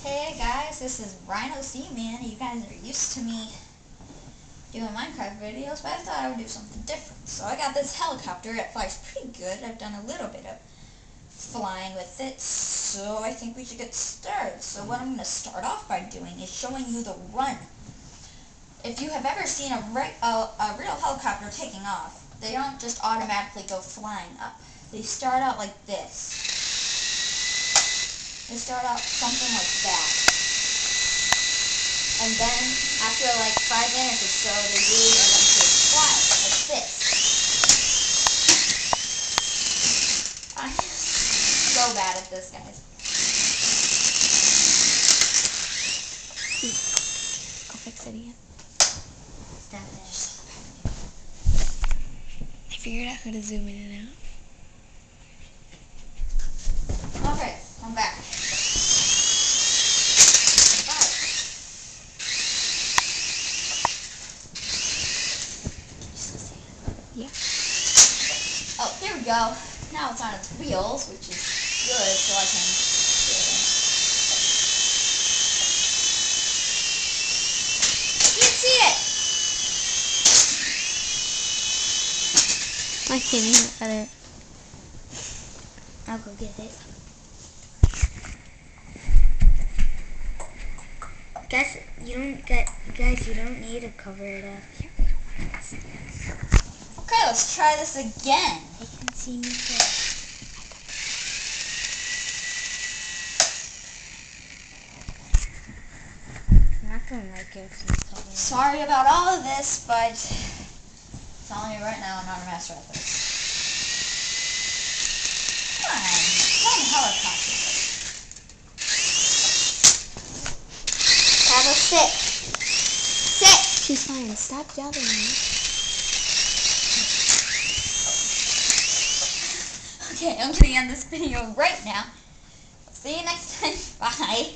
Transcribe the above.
Hey guys, this is Rhino Seaman. You guys are used to me doing Minecraft videos, but I thought I would do something different. So I got this helicopter. It flies pretty good. I've done a little bit of flying with it, so I think we should get started. So what I'm going to start off by doing is showing you the run. If you have ever seen a real helicopter taking off, they don't just automatically go flying up. They start out like this. They start out something like that. And then, after like 5 minutes or so, they really eventually fly, like this. I'm so bad at this, guys. I'll fix it again. Stop it. I figured out how to zoom in and out. Okay, I'm back. Yeah. Oh, here we go. Now it's on its wheels, which is good, so I can can't see it! I can't even edit. I'll go get it. Guys, you don't need to cover it up. Okay, let's try this again. I can see me first. I'm not gonna like it if you cover it. Sorry about all of this, but I'm telling you right now, I'm not a master at this. Come on, fly the helicopter. Have a sit. Sit! She's fine. Stop yelling. Okay, I'm gonna end this video right now. See you next time. Bye.